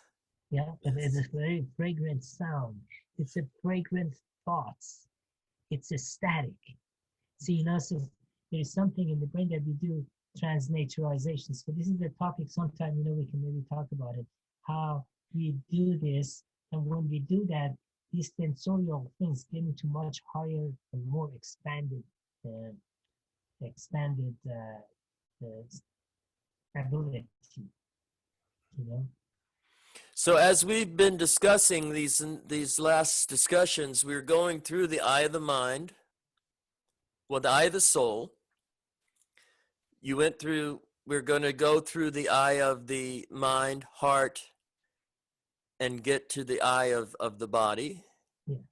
Yeah, Yes. it's a very fragrant sound. It's a fragrant thoughts. It's ecstatic. See, so there's something in the brain that we do transnaturization. So this is the topic sometime, we can maybe talk about it, how we do this. And when we do that, these sensorial things get into much higher and more expanded ability, So as we've been discussing these last discussions, we're going through the eye of the mind, the eye of the soul. We're going to go through the eye of the mind, heart, and get to the eye of the body. Yeah.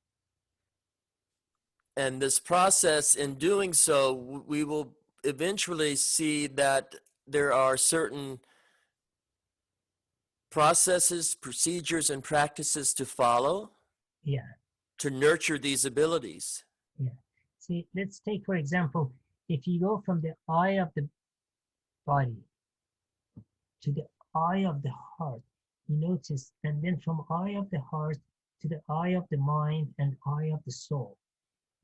And this process, in doing so, we will eventually see that there are certain processes, procedures, and practices to follow. Yeah. To nurture these abilities. Yeah. See, let's take, for example, if you go from the eye of the body to the eye of the heart, you notice, and then from eye of the heart to the eye of the mind and eye of the soul,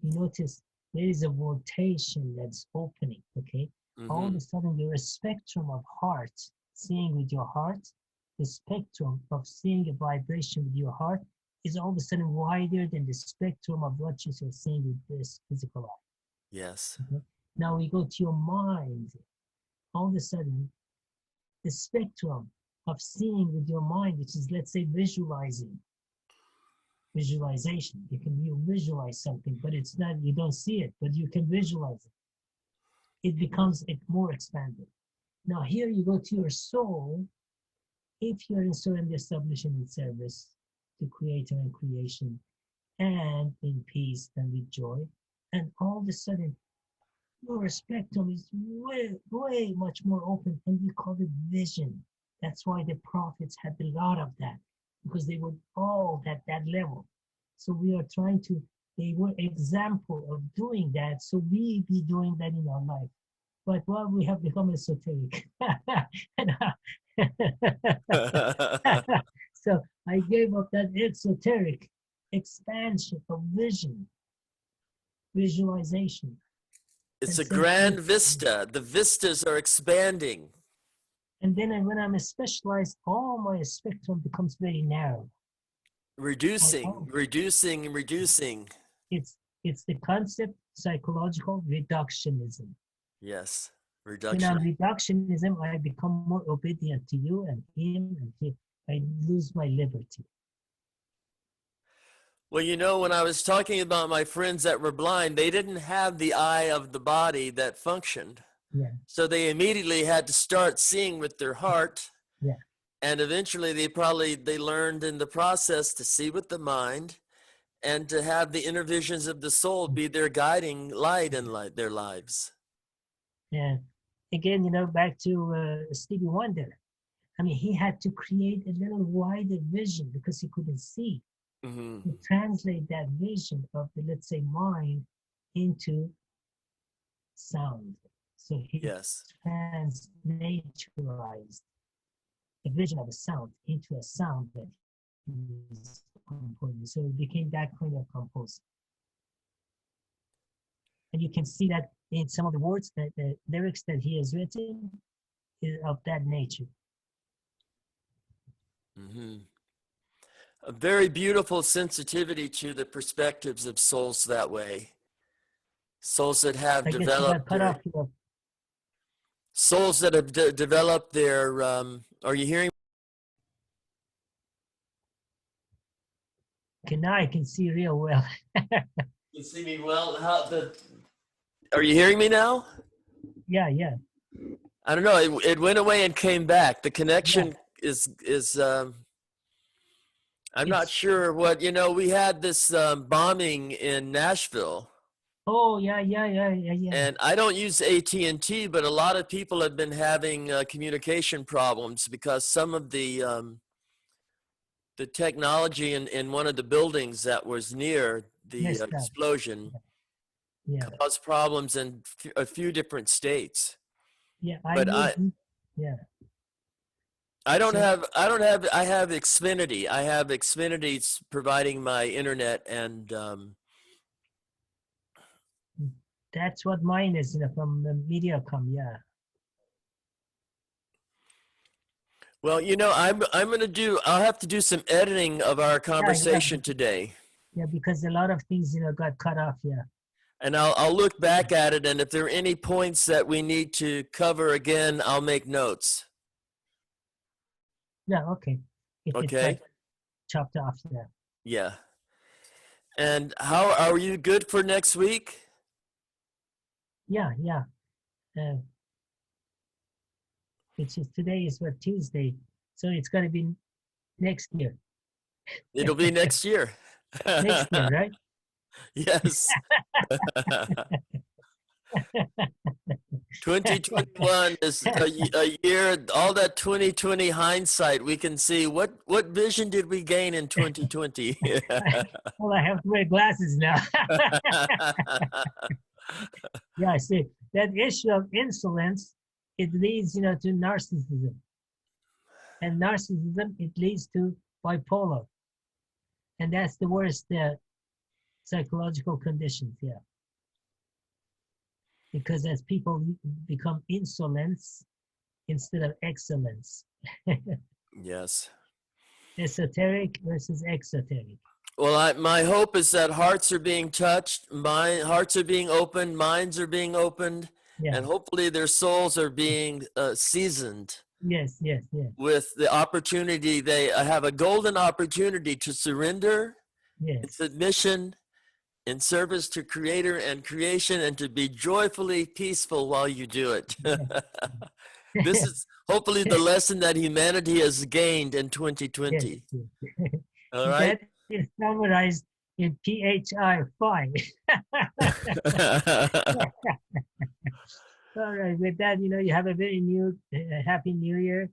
you notice there is a rotation that's opening, okay? Mm-hmm. All of a sudden, you're a spectrum of heart, seeing with your heart, the spectrum of seeing a vibration with your heart is all of a sudden wider than the spectrum of what you're seeing with this physical eye. Yes. Okay? Now we go to your mind. All of a sudden, the spectrum of seeing with your mind, which is, let's say, visualization. You visualize something, but it's not, you don't see it, but you can visualize it. It becomes more expanded. Now here you go to your soul. If you're in surrender, establishment, and service to creator and creation, and in peace and with joy, and all of a sudden your spectrum is way, way much more open, and we call it vision. That's why the prophets had a lot of that, because they were all at that level. So we are trying to, they were example of doing that, so we be doing that in our life. But well, we have become esoteric. So I gave up that exoteric expansion of vision, visualization. It's a grand vista. The vistas are expanding. And then when I'm specialized, all my spectrum becomes very narrow. Reducing. It's the concept, psychological reductionism. Yes, reduction. In reductionism, I become more obedient to you and him, and I lose my liberty. Well, when I was talking about my friends that were blind, they didn't have the eye of the body that functioned. Yeah. So they immediately had to start seeing with their heart. Yeah. And eventually they learned in the process to see with the mind and to have the inner visions of the soul be their guiding light in their lives. And again, back to Stevie Wonder. I mean, he had to create a little wider vision because he couldn't see. Mm-hmm. To translate that vision of the, let's say, mind into sound. So he transnaturized the vision of a sound into a sound that is composing. So it became that kind of composer. And you can see that in some of the words, the lyrics that he has written is of that nature. Mm-hmm. A very beautiful sensitivity to the perspectives of souls that way. Souls that have developed souls that have developed their, are you hearing? Now I can see real well. You see me well? Are you hearing me now? Yeah. I don't know. It went away and came back. The connection is I'm not sure what, we had this bombing in Nashville. Oh, yeah. And I don't use AT&T, but a lot of people have been having communication problems because some of the technology in one of the buildings that was near the explosion caused problems in a few different states. Yeah, I have Xfinity. I have Xfinity providing my internet, and that's what mine is, from the MediaCom. Yeah. Well, I'll have to do some editing of our conversation today. Yeah, because a lot of things, got cut off. Yeah. And I'll look back at it, and if there are any points that we need to cover again, I'll make notes. Yeah, okay. Okay. Chopped off there. Yeah. And how are you good for next week? Yeah. Today is Tuesday, so it's going to be next year. It'll be next year. Next year, right? Yes. 2021 is a year, all that 2020 hindsight, we can see what vision did we gain in 2020? Well, I have to wear glasses now. Yeah, I see. That issue of insolence, it leads, to narcissism. And narcissism, it leads to bipolar. And that's the worst psychological conditions, yeah. Because as people become insolence instead of excellence. Yes. Esoteric versus exoteric. Well, my hope is that hearts are being touched, hearts are being opened, minds are being opened, and hopefully their souls are being seasoned. Yes. With the opportunity, they have a golden opportunity to surrender, in submission, in service to Creator and creation, and to be joyfully peaceful while you do it. This is hopefully the lesson that humanity has gained in 2020. Yes. All right. That is summarized in PHI 5. All right. With that, you have a very happy New Year,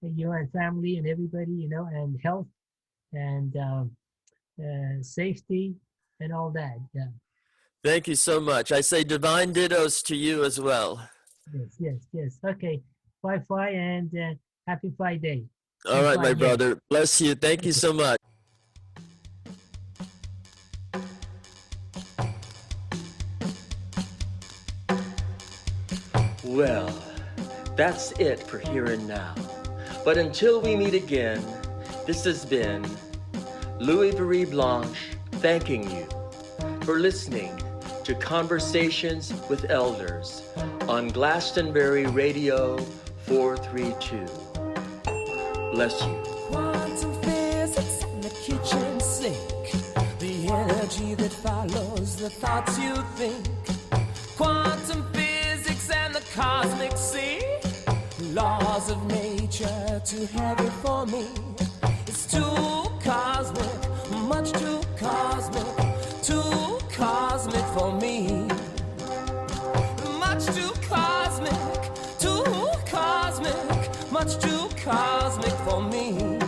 you and family and everybody, and health and safety and all that. Yeah. Thank you so much. I say divine dittos to you as well. Yes. Okay. Bye, Phi, and happy Phi Day. All right, my brother. Bless you. Thank you so much. Well, that's it for Here and Now. But until we meet again, this has been Louis-Virie Blanche thanking you for listening to Conversations with Elders on Glastonbury Radio 432. Bless you. Quantum physics in the kitchen sink, the energy that follows the thoughts you think. Quantum physics and the cosmic, see? Laws of nature, too heavy for me. It's too cosmic, much too cosmic for me. Much too cosmic, much too cosmic for me.